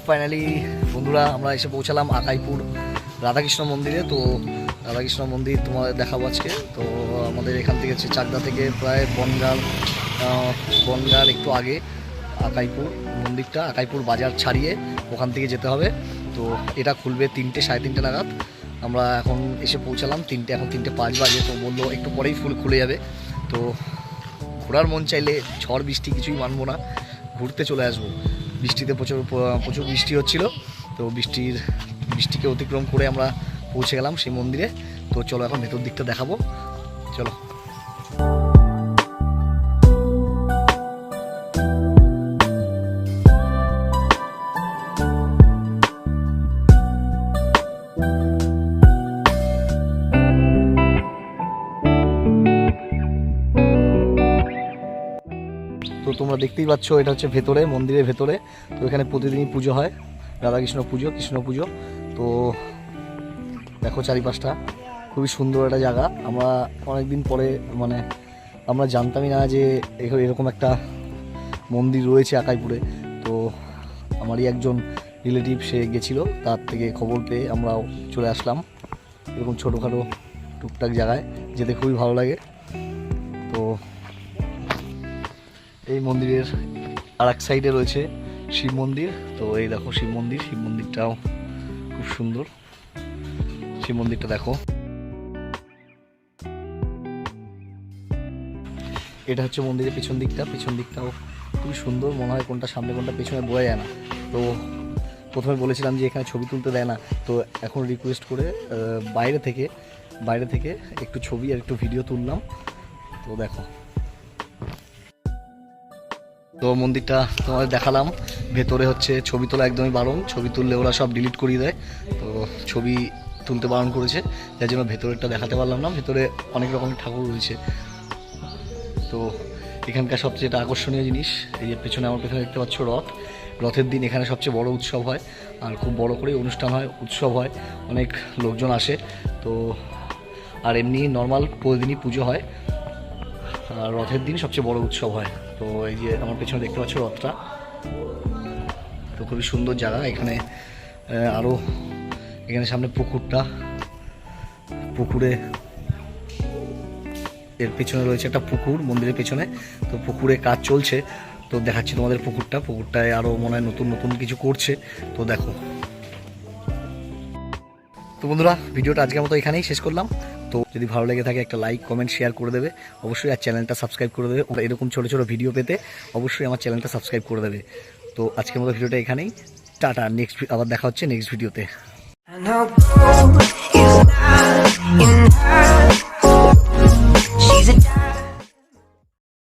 Finally বন্ধুরা আমরা এসে পৌঁছালাম আকাইপুর রাধাকৃষ্ণ মন্দিরে। তো রাধাকৃষ্ণ মন্দির তোমাদের দেখাবো আজকে। তো আমাদের এখান থেকে হচ্ছে চাকদা থেকে প্রায় বনগাঁর একটু আগে আকাইপুর মন্দিরটা, আকাইপুর বাজার ছাড়িয়ে ওখান থেকে যেতে হবে। তো এটা খুলবে 3টে সাড়ে 3টে নাগাদ। আমরা এখন এসে পৌঁছালাম এখন 3:05 বাজে। তো বললো একটু পরেই খুলে যাবে। তো ঘোরার মন চাইলে ঝড় বৃষ্টি কিছুই মানবো না, ঘুরতে চলে আসবো। বৃষ্টিতে প্রচুর বৃষ্টি হচ্ছিল। তো বৃষ্টিকে অতিক্রম করে আমরা পৌঁছে গেলাম সেই মন্দিরে। তো চলো এখন ভেতর দিকটা দেখাবো, চলো। তো তোমরা দেখতেই পাচ্ছ এটা হচ্ছে ভেতরে, মন্দিরের ভেতরে। তো এখানে প্রতিদিনই পুজো হয়, রাধাকৃষ্ণ পুজো, কৃষ্ণ পুজো। তো দেখো চারিপাশটা খুবই সুন্দর একটা জায়গা। আমরা অনেকদিন পরে আমরা জানতামই না যে এরকম একটা মন্দির রয়েছে আকাইপুরে। তো আমারই একজন রিলেটিভ সে গেছিলো, তার থেকে খবর পেয়ে আমরাও চলে আসলাম। এরকম ছোটোখাটো টুকটাক জায়গায় যেতে খুবই ভালো লাগে। তো এই মন্দিরের আর এক সাইডে রয়েছে শিব মন্দির। তো এই দেখো শিব মন্দিরটাও খুব সুন্দর। শিব মন্দিরটা দেখো, এটা হচ্ছে মন্দিরের পিছন দিকটাও খুবই সুন্দর। মনে হয় কোনটা সামনে কোনটা পেছনে বোঝা যায় না। তো প্রথমে বলেছিলাম যে এখানে ছবি তুলতে দেয় না, তো এখন রিকোয়েস্ট করে বাইরে থেকে একটু ছবি আর একটু ভিডিও তুললাম। তো দেখো, তো মন্দিরটা তোমাদের দেখালাম। ভেতরে হচ্ছে ছবি তোলা একদমই বারণ, ছবি তুললে ওরা সব ডিলিট করিয়ে দেয়। তো ছবি তুলতে বারণ করেছে, যার জন্য ভেতরেরটা দেখাতে পারলাম না। ভেতরে অনেক রকমের ঠাকুর রয়েছে। তো এখানকার সবচেয়ে যেটা আকর্ষণীয় জিনিস, এই যে আমার পেছনে দেখতে পাচ্ছ রথের দিন এখানে সবচেয়ে বড় উৎসব হয়, আর খুব বড় করে অনুষ্ঠান হয়, উৎসব হয়, অনেক লোকজন আসে। তো আর এমনি নর্মাল প্রতিদিনই পুজো হয়, আর রথের দিন সবচেয়ে বড় উৎসব হয়। তো এই যে আমার পেছনে দেখতে পাচ্ছ রথটা, তো খুবই সুন্দর জায়গা। এখানে আরও এখানে সামনে পুকুরে এর পেছনে রয়েছে একটা পুকুর মন্দিরের পেছনে। তো পুকুরে কাজ চলছে, তো দেখাচ্ছি তোমাদের পুকুরটায় আরও মনে হয় নতুন কিছু করছে। তো দেখো। তো বন্ধুরা ভিডিওটা আজকের মতো এখানেই শেষ করলাম। তো যদি ভালো লেগে থাকে একটা লাইক কমেন্ট শেয়ার করে দেবে অবশ্যই, আর চ্যানেলটা সাবস্ক্রাইব করে দেবে। এরকম ছোটো ভিডিও পেতে অবশ্যই আমার চ্যানেলটা সাবস্ক্রাইব করে দেবে। তো আজকের মতো ভিডিওটা এখানেই, টাটা। আবার দেখা হচ্ছে নেক্সট ভিডিওতে।